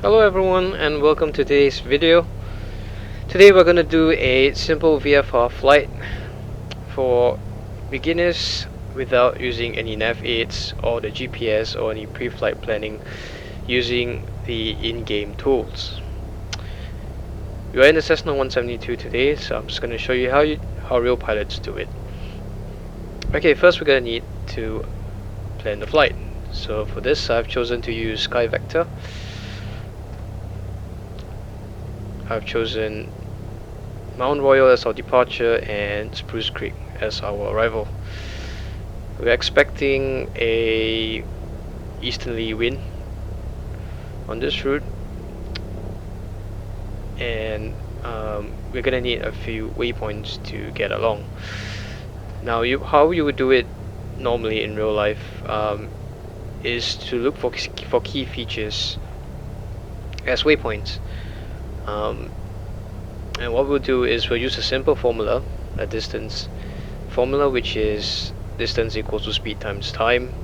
Hello everyone and welcome to today's video. Today we're going to do a simple VFR flight for beginners without using any nav aids or the GPS or any pre-flight planning using the in-game tools. We are in the Cessna 172 today, so I'm just going to show you how real pilots do it. Okay, first we're going to need to plan the flight. So for this I've chosen to use Sky Vector. I've chosen Mount Royal as our departure and Spruce Creek as our arrival. We're expecting a easterly wind on this route, and we're gonna need a few waypoints to get along. Now, how you would do it normally in real life is to look for key features as waypoints. And what we'll do is we'll use a simple formula, a distance formula, which is distance equals to speed times time.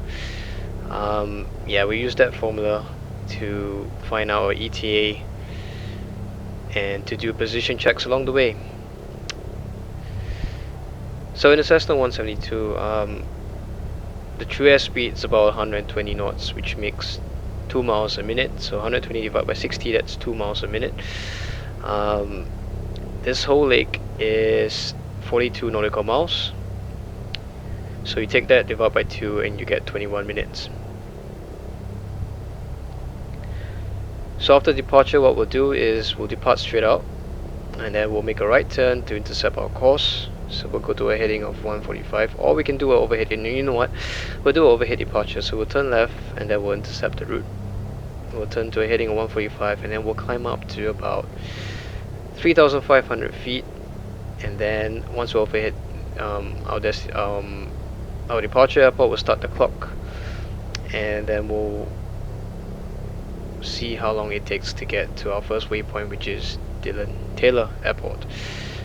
Yeah, we use that formula to find out our ETA and to do position checks along the way. So in the Cessna 172, the true airspeed is about 120 knots, which makes 2 miles a minute. So 120 divided by 60, that's 2 miles a minute. This whole lake is 42 nautical miles. So you take that, divide by 2, and you get 21 minutes. So after departure, what we'll do is we'll depart straight out, and then we'll make a right turn to intercept our course. So we'll go to a heading of 145, or we can do an overhead. You know what? We'll do an overhead departure. So we'll turn left, and then we'll intercept the route. We'll turn to a heading of 145, and then we'll climb up to about 3,500 feet, and then once we're overhead our departure airport, we'll start the clock, and then we'll see how long it takes to get to our first waypoint, which is Dillon Taylor Airport.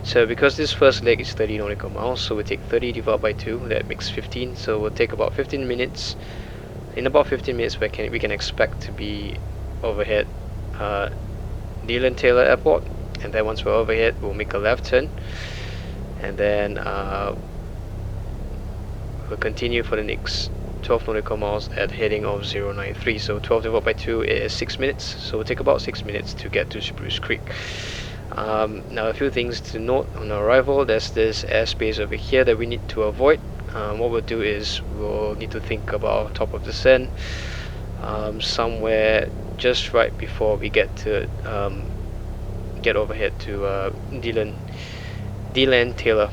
So because this first leg is 30 nautical miles, so we'll take 30 divided by 2, that makes 15. So we'll take about 15 minutes. In about 15 minutes we can expect to be overhead Dillon Taylor Airport. And then once we're overhead, we'll make a left turn, and then we'll continue for the next 12 nautical miles at heading of 093. So 12 divided by 2 is 6 minutes, so it'll take about 6 minutes to get to Spruce Creek. Now a few things to note on our arrival. There's this airspace over here that we need to avoid. What we'll do is we'll need to think about top of descent, somewhere just right before we get to get overhead to Dillon Taylor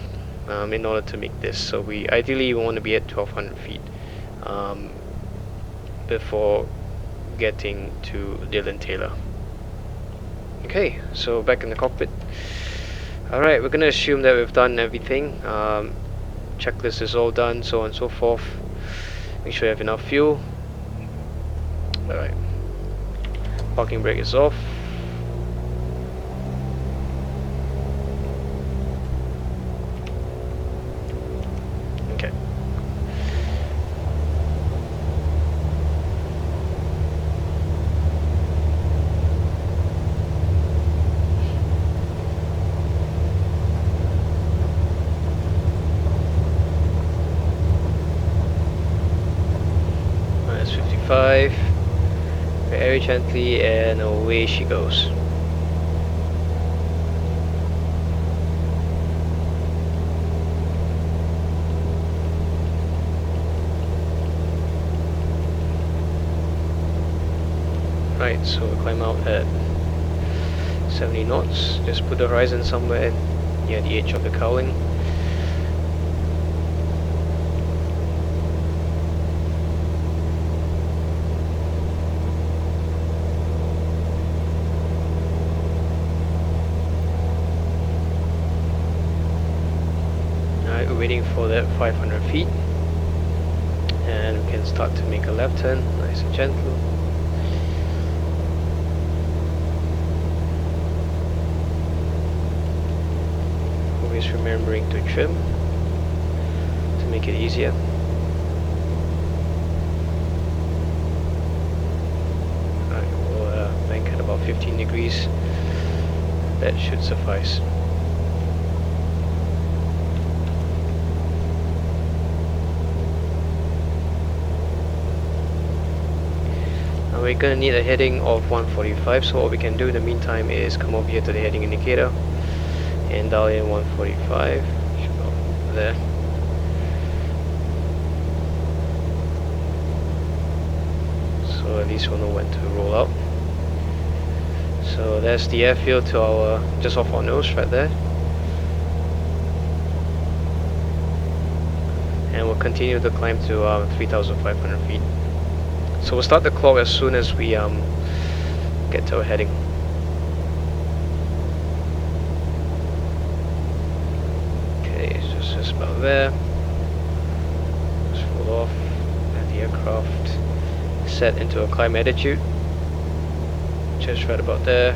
in order to make this. So we ideally want to be at 1200 feet before getting to Dillon Taylor. Okay, so back in the cockpit. Alright, we're gonna assume that we've done everything. Checklist is all done, so on and so forth. Make sure you have enough fuel. Alright, parking brake is off. Okay. Minus 55. Very gently, and away she goes. Right, so we'll climb out at 70 knots. Just put the horizon somewhere near the edge of the cowling. Alright, we're waiting for that 500 feet, and we can start to make a left turn, nice and gentle. Always remembering to trim to make it easier. Alright, we'll bank at about 15 degrees. That should suffice. Now we're gonna need a heading of 145, so what we can do in the meantime is come over here to the heading indicator and dial in 145. Should go there. So at least we'll know when to roll out. So there's the airfield to our, just off our nose right there. And we'll continue to climb to 3,500 feet. So we'll start the clock as soon as we get to our heading. Okay, so it's just about there. Just roll off and the aircraft set into a climb attitude. Just right about there.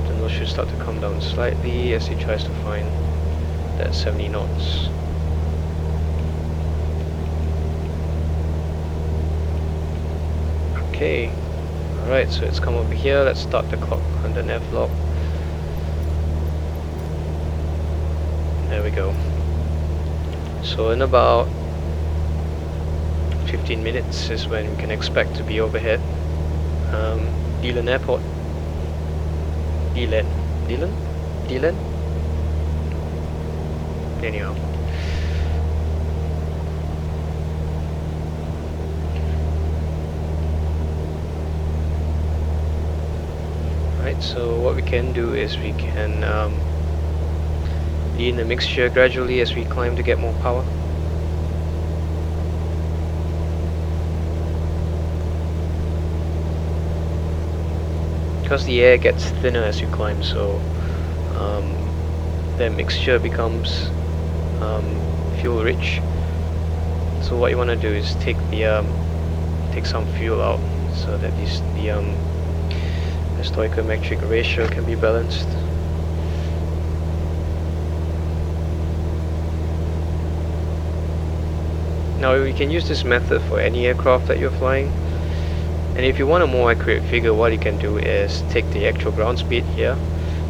The nose should start to come down slightly as he tries to find that 70 knots. Okay, alright, so it's come over here. Let's start the clock on the nav log. There we go. So in about 15 minutes is when we can expect to be overhead Dillon Airport. Dillon? Anyhow. Right, so what we can do is we can lean the mixture gradually as we climb to get more power. Because the air gets thinner as you climb, so the mixture becomes fuel rich. So what you want to do is take some fuel out so that the stoichiometric ratio can be balanced. Now we can use this method for any aircraft that you're flying. And if you want a more accurate figure, what you can do is take the actual ground speed here,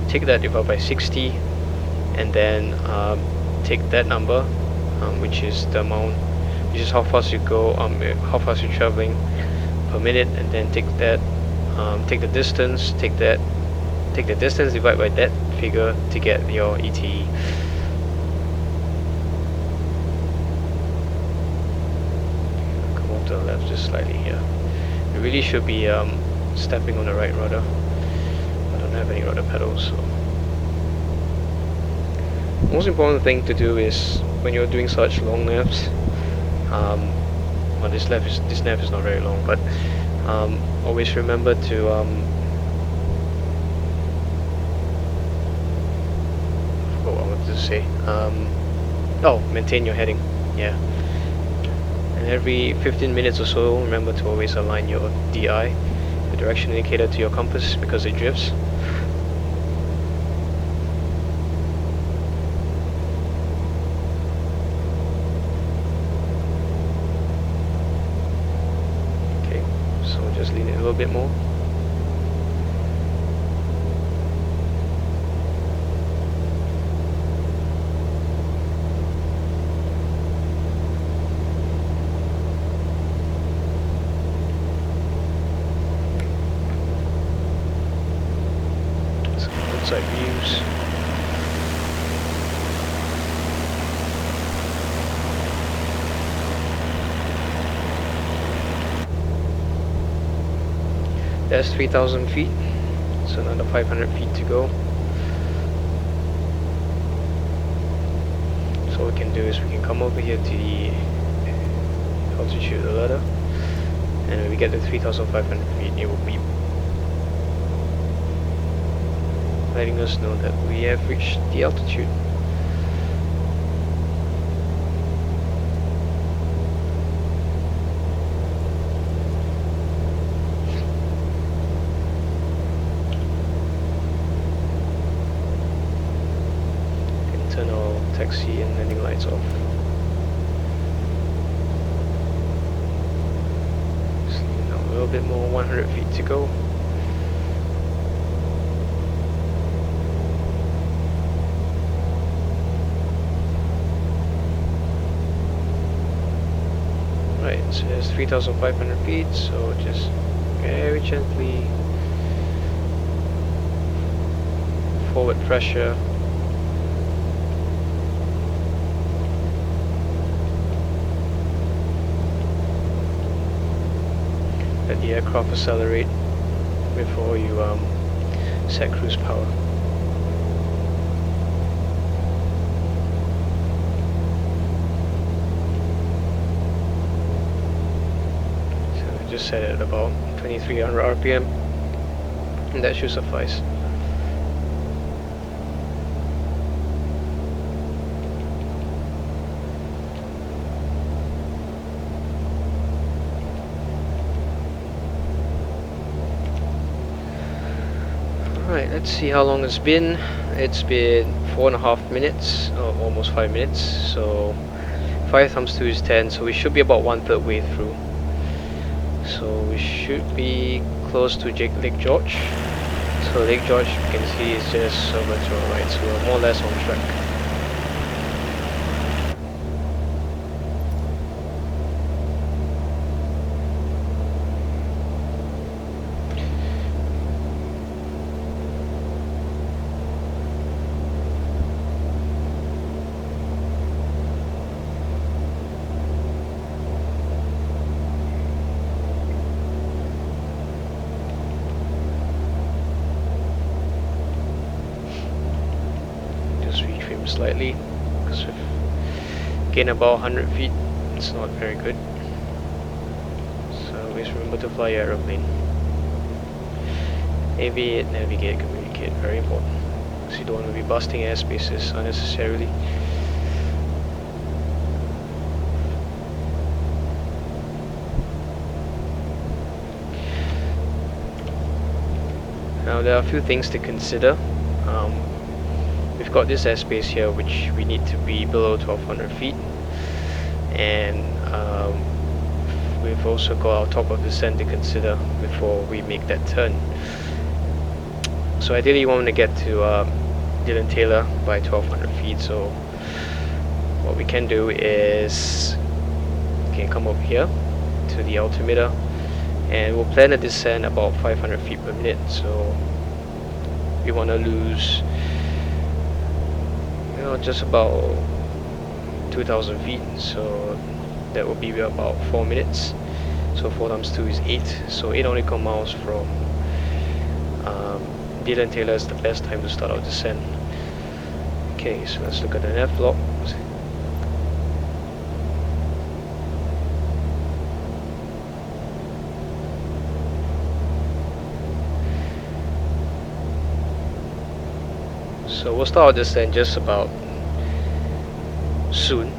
take that divided by 60, and then take that number, which is the amount, which is how fast you go, how fast you're traveling per minute, and then take that, take the distance, divide by that figure to get your ETE. Come on to the left just slightly here. You really should be stepping on the right rudder. I don't have any rudder pedals, so. Most important thing to do is when you're doing such long navs, well, this nav is not very long, but always remember to I forgot what I wanted to say. Maintain your heading. Yeah. And every 15 minutes or so, remember to always align your DI, the direction indicator, to your compass because it drifts. Okay, so just lean it a little bit more. Outside views. There's 3,000 feet, so another 500 feet to go. So what we can do is we can come over here to the altitude of the ladder, and when we get to 3,500 feet, it will beep, letting us know that we have reached the altitude. We can turn our taxi and landing lights off. Just now a little bit more, 100 feet to go. it says 3,500 feet, so just very gently forward pressure. Let the aircraft accelerate before you set cruise power. So just set it at about 2300 RPM, and that should suffice. Alright, let's see how long it's been. It's been 4.5 minutes, or almost 5 minutes. So 5 times 2 is 10, so we should be about 1/3 way through. So we should be close to Lake George. So Lake George, you can see, is just over to our right, so we're more or less on track. Slightly, because we've gained about 100 feet. It's not very good, so always remember to fly your aeroplane. Aviate, navigate, communicate, very important, because you don't want to be busting airspaces unnecessarily. Now there are a few things to consider. We've got this airspace here which we need to be below 1200 feet, and we've also got our top of descent to consider before we make that turn. So ideally you want to get to Dylan Taylor by 1200 feet, so what we can do is we can come over here to the altimeter, and we'll plan a descent about 500 feet per minute. So we want to lose just about 2,000 feet, so that will be about 4 minutes. So 4 times 2 is 8, so 8 nautical miles from Dylan Taylor is the best time to start our descent. Okay, so let's look at the nav log. So we'll start our descent just about soon.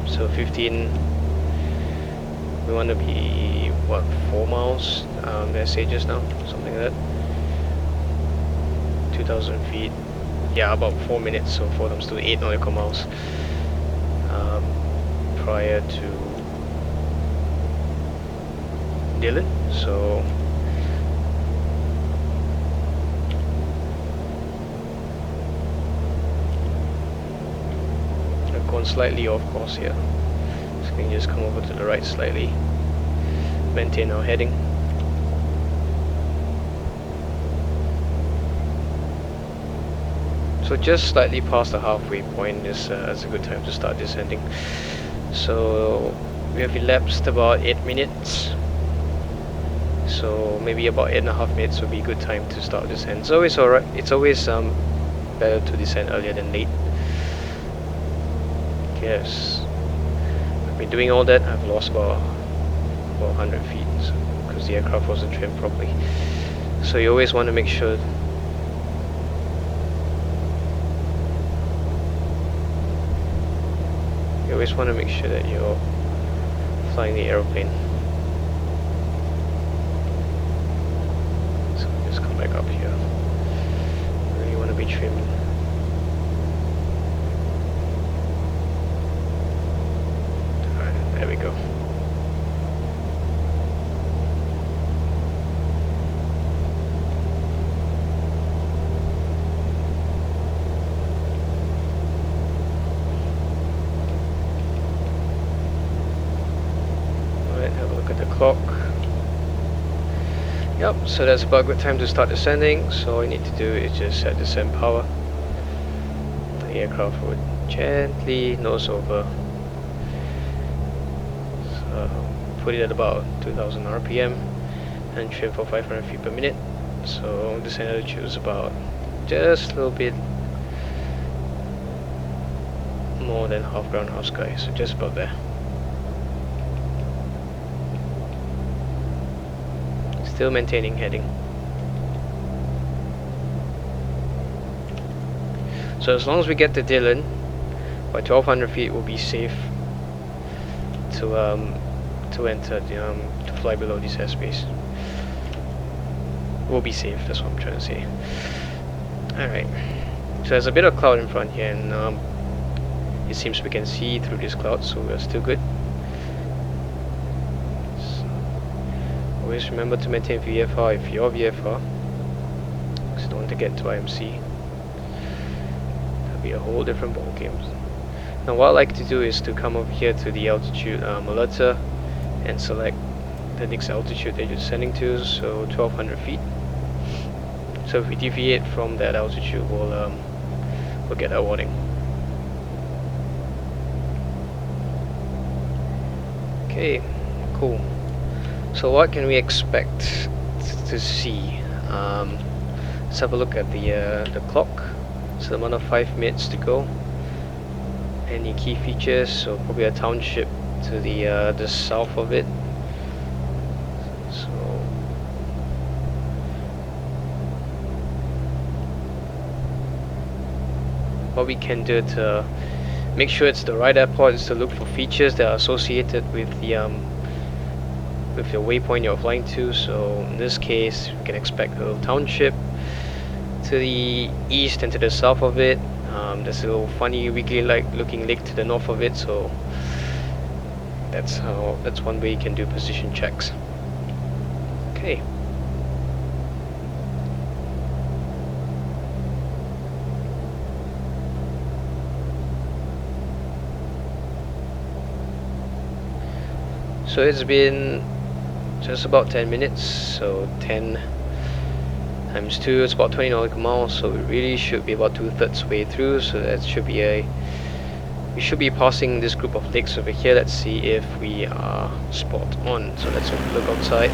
So 15, we want to be what, 4 miles, let's say just now, something like that. 2,000 feet, yeah, about 4 minutes, so 4 times 2, 8 nautical miles prior to Dylan. So going slightly off course here, so we can just come over to the right slightly, maintain our heading. So just slightly past the halfway point is a good time to start descending. So we have elapsed about 8 minutes, so maybe about 8.5 minutes would be a good time to start descent. It's always alright. It's always better to descend earlier than late. Yes, I've been doing all that. I've lost about 100 feet because the aircraft wasn't trimmed properly. So you always want to make sure that you're flying the aeroplane. So just come back up here. Really want to be trimmed. There we go. o'clock. Yep, so that's about a good time to start descending. So all you need to do is just set descent power. The aircraft would gently nose over. So put it at about 2000 RPM and trim for 500 feet per minute. So descent altitude is about just a little bit more than half ground, half sky, so just about there. Still maintaining heading. So as long as we get to Dillon by 1200 feet, we'll be safe to enter the to fly below this airspace. We'll be safe. That's what I'm trying to say. All right. So there's a bit of cloud in front here, and it seems we can see through this cloud, so we're still good. So always remember to maintain VFR if you're VFR, because you don't want to get into IMC. That'll be a whole different ball game. Now what I like to do is to come over here to the altitude alerter and select the next altitude that you're descending to, so 1200 feet. So if we deviate from that altitude, we'll get a warning. Okay, cool. So what can we expect to see? Let's have a look at the clock. So another 5 minutes to go. Any key features? So probably a township to the south of it. So what we can do to make sure it's the right airport is to look for features that are associated with the waypoint you're flying to. So in this case, we can expect a little township to the east and to the south of it. There's a little funny wiggly-like looking lake to the north of it. So that's one way you can do position checks. Okay. So it's been just about 10 minutes, so 10 times 2 is about 20 nautical miles, so we really should be about 2/3 way through, so that should be we should be passing this group of lakes over here. Let's see if we are spot on. So let's look outside.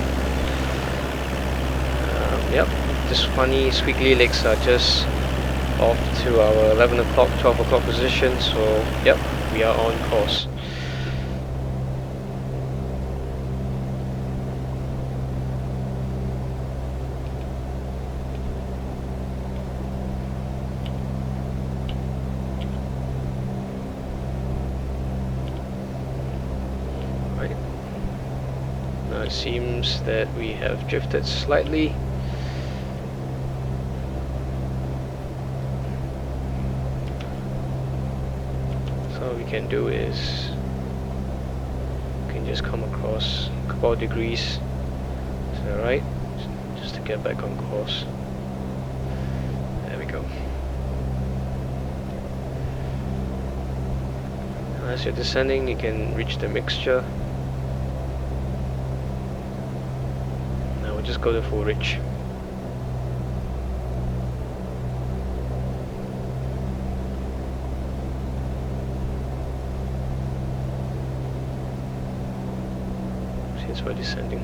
Yep, this funny squiggly lakes are just off to our 11 o'clock, 12 o'clock position, so yep, we are on course. It seems that we have drifted slightly. So what we can do is we can just come across a couple of degrees to the right, just to get back on course. There we go. As you're descending, you can reach the mixture. Just go to full reach. Since we're descending.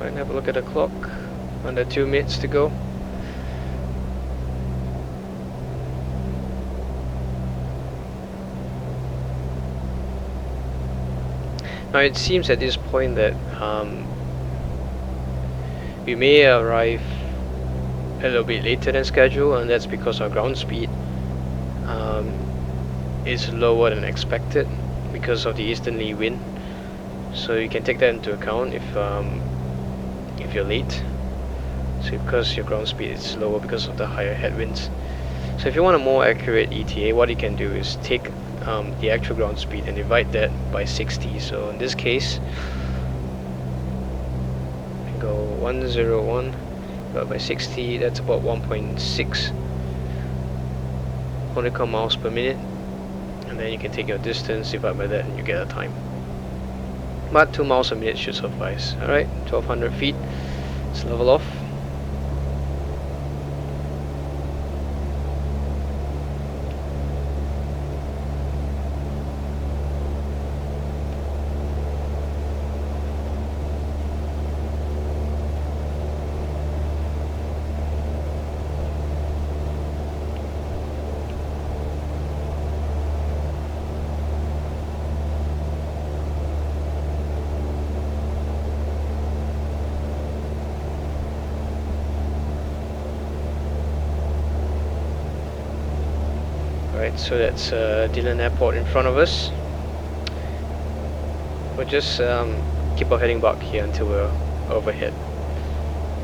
And have a look at the clock. Under 2 minutes to go. Now it seems at this point that we may arrive a little bit later than scheduled, and that's because our ground speed is lower than expected because of the easterly wind. So you can take that into account if you're late. So because your ground speed is lower because of the higher headwinds. So if you want a more accurate ETA, what you can do is take the actual ground speed and divide that by 60. So in this case, we go 101 divided by 60, that's about 1.6 nautical miles per minute. And then you can take your distance, divide by that, and you get a time. But 2 miles a minute should suffice. Alright, 1200 feet. Let's level off. Right, so that's Dillon Airport in front of us. We'll just keep our heading back here until we're overhead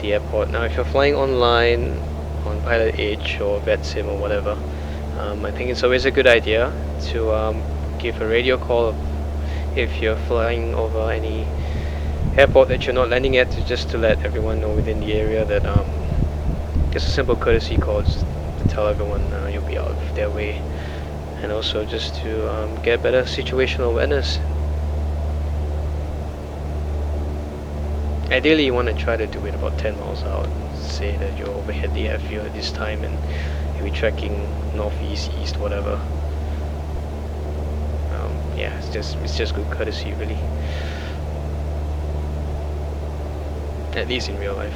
the airport. Now if you're flying online on Pilot Edge or VetSim or whatever, I think it's always a good idea to give a radio call if you're flying over any airport that you're not landing at, just to let everyone know within the area that just a simple courtesy call, just to tell everyone you'll be out of their way, and also just to get better situational awareness. Ideally you want to try to do it about 10 miles out. Say that you're overhead the airfield at this time and you'll be tracking northeast, east, whatever. Yeah, it's just good courtesy really. At least in real life.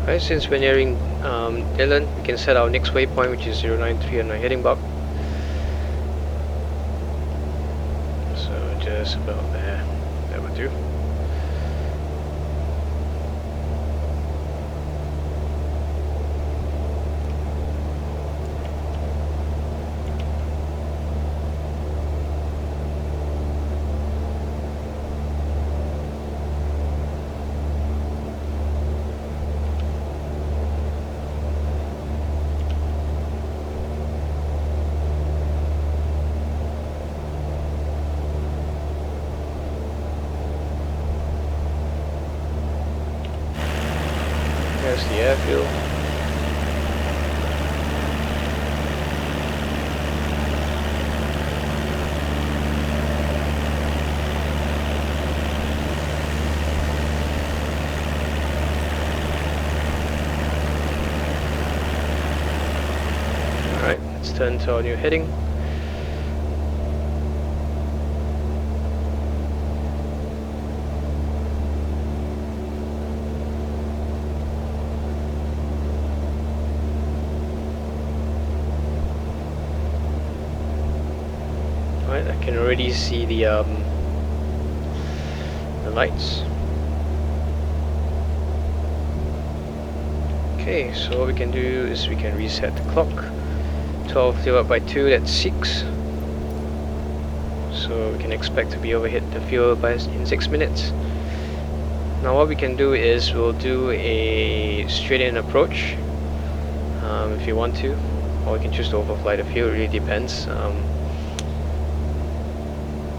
Right, since we're nearing Dillon, we can set our next waypoint, which is 093 on our heading bar. So just about there, that would do. There's the airfield. Alright, let's turn to our new heading. Right, I can already see the lights. Okay, so what we can do is we can reset the clock. 12 divided by 2, that's 6. So we can expect to be overhead the fuel in 6 minutes. Now what we can do is we'll do a straight in approach if you want to, or you can choose to overfly the field, it really depends.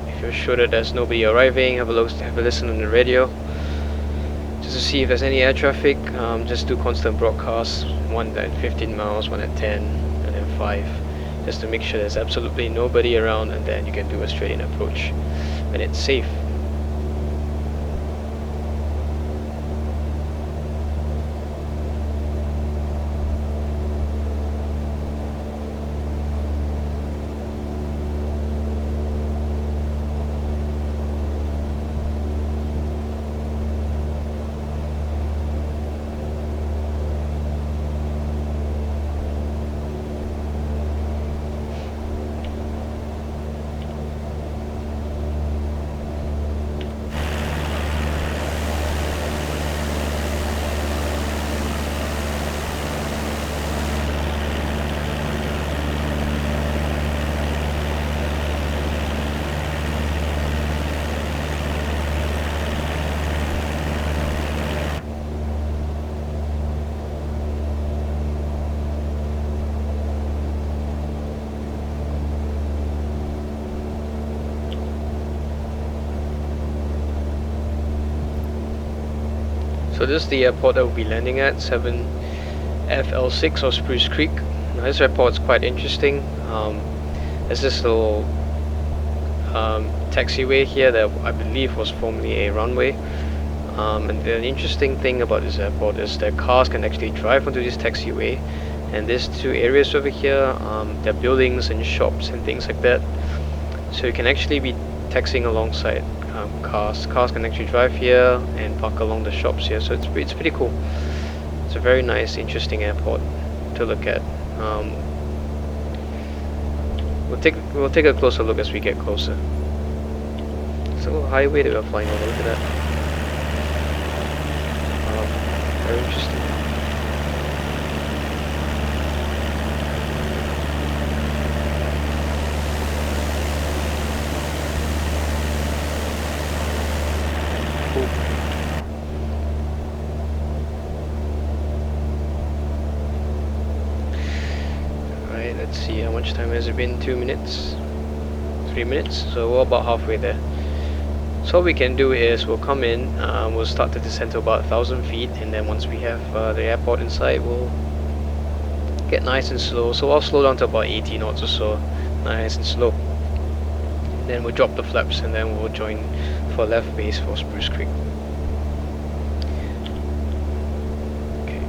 If you're sure that there's nobody arriving, have a listen on the radio just to see if there's any air traffic. Just do constant broadcasts, one at 15 miles, one at 10, and then 5, just to make sure there's absolutely nobody around, and then you can do a straight in approach when it's safe. So this is the airport that we'll be landing at, 7FL6 or Spruce Creek. Now this airport is quite interesting. There's this little taxiway here that I believe was formerly a runway. And the interesting thing about this airport is that cars can actually drive onto this taxiway, and these two areas over here, they're buildings and shops and things like that. So you can actually be taxiing alongside cars. Cars can actually drive here and park along the shops here, so it's pretty cool. It's a very nice, interesting airport to look at. We'll take a closer look as we get closer. It's a little highway that we're flying over. Look at that. Very interesting. Cool. Alright, let's see how much time has it been. 2 minutes? 3 minutes? So we're about halfway there. So what we can do is we'll come in, we'll start the descent to about 1,000 feet, and then once we have the airport inside, we'll get nice and slow. So I'll slow down to about 80 knots or so, nice and slow. Then we'll drop the flaps, and then we'll join for left base for Spruce Creek. Okay.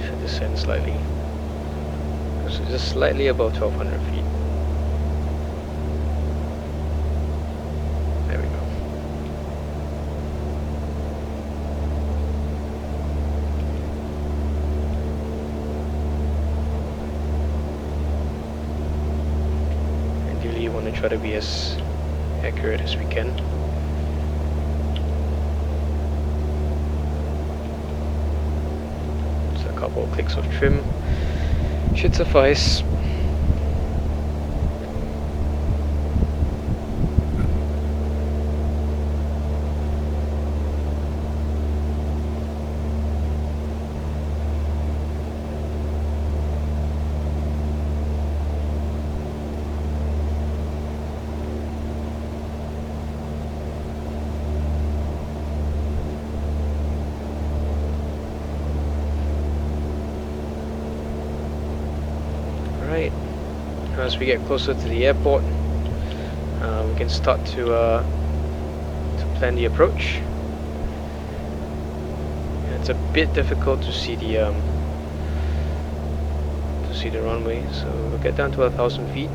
Should descend slightly. So just slightly above 1,200 feet. There we go. Ideally you want to try to be as accurate as we can. Just a couple of clicks of trim should suffice. Right. As we get closer to the airport, we can start to plan the approach. It's a bit difficult to see the runway, so we'll get down to 1,000 feet.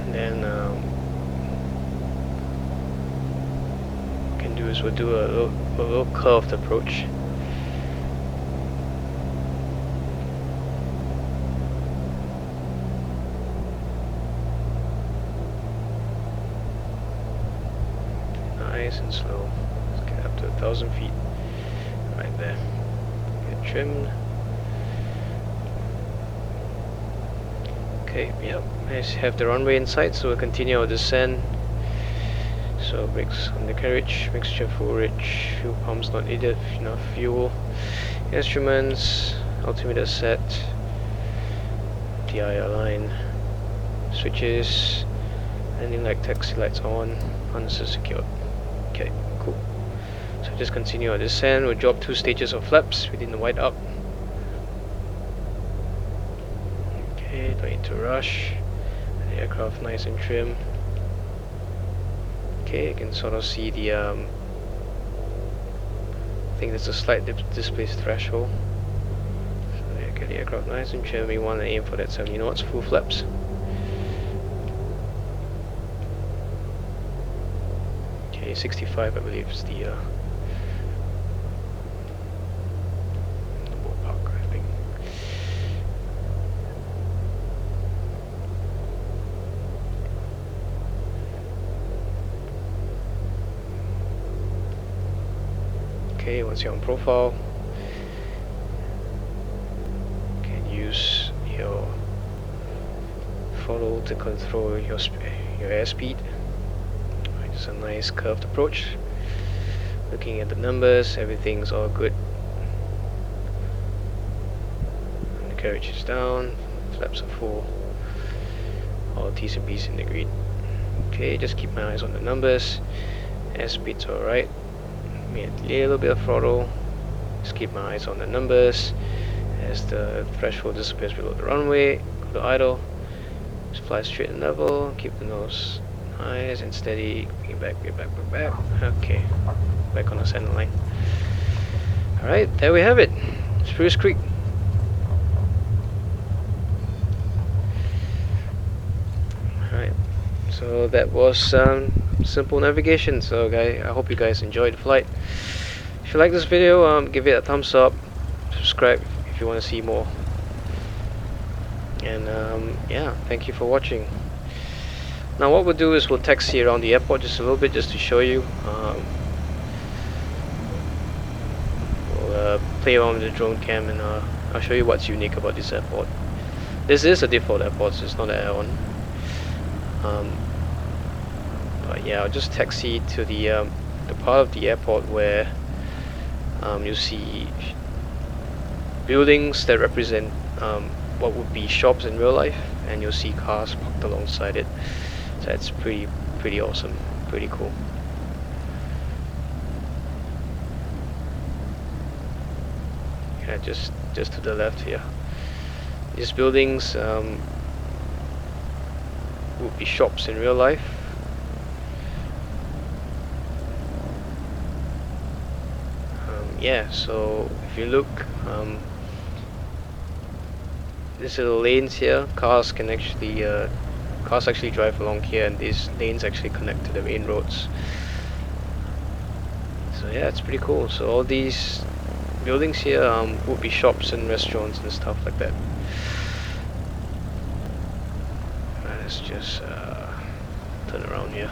And then what we can do is we'll do a little curved approach. Nice and slow. Let's get up to 1,000 feet. Right there. Get trimmed. Okay, yep. Nice. Have the runway in sight, so we'll continue our descent. So brakes undercarriage, mixture full rich, fuel pumps not needed, enough fuel. Instruments, altimeter set, DI line, switches, landing light, taxi lights on, harnesses secured. Okay, cool. So just continue our descent. We'll drop 2 stages of flaps within the wide up. Okay, don't need to rush. The aircraft nice and trim. Okay, you can sort of see the I think there's a slight displaced threshold. So yeah, get the aircraft nice and trim. We want to aim for that 70 knots, full flaps. Okay, 65 I believe is the ballpark, I think. Okay, once you're on profile, you can use your throttle to control your airspeed. It's a nice curved approach. Looking at the numbers, everything's all good. carriage is down, flaps are full, all T's and B's in the green. Okay, just keep my eyes on the numbers. Airspeed's alright. Maybe a little bit of throttle. Just keep my eyes on the numbers. As the threshold disappears below the runway, go to idle. Just fly straight and level. Keep the nose nice and steady. Bring it back, bring it back, bring it back. Okay, back on the center line. Alright, there we have it. Spruce Creek. Alright, so that was simple navigation. So guys, I hope you guys enjoyed the flight. If you like this video, give it a thumbs up, subscribe if you want to see more, and yeah, thank you for watching. Now what we'll do is we'll taxi around the airport just a little bit, just to show you. We'll play around with the drone cam, and I'll show you what's unique about this airport. This is a default airport, so it's not an add-on. But yeah, I'll just taxi to the part of the airport where you'll see buildings that represent what would be shops in real life, and you'll see cars parked alongside it. So that's pretty awesome, pretty cool. Yeah, just to the left here. These buildings would be shops in real life. Yeah, so if you look, these little lanes here, cars actually drive along here, and these lanes actually connect to the main roads. So yeah, it's pretty cool. So all these buildings here would be shops and restaurants and stuff like that. Let's just turn around here.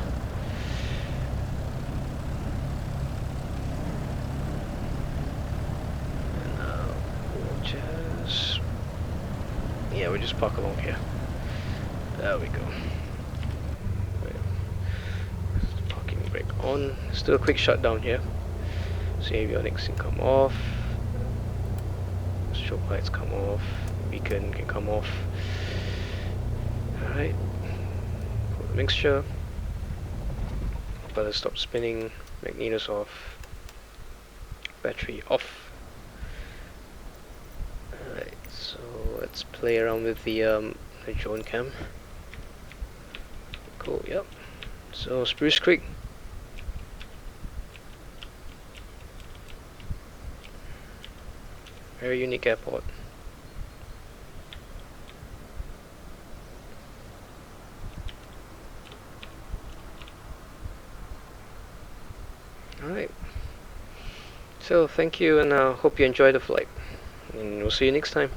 Yeah, we just park along here. There we go. Parking brake on. Let's do a quick shutdown here. So avionics can come off. Strobe lights come off. Beacon can come off. Alright. Pull the mixture. Propeller stop spinning. Magnetos off. Battery off. Alright, so let's play around with the drone cam. Cool, yep. So Spruce Creek. Very unique airport. Alright. So thank you, and hope you enjoy the flight. And we'll see you next time.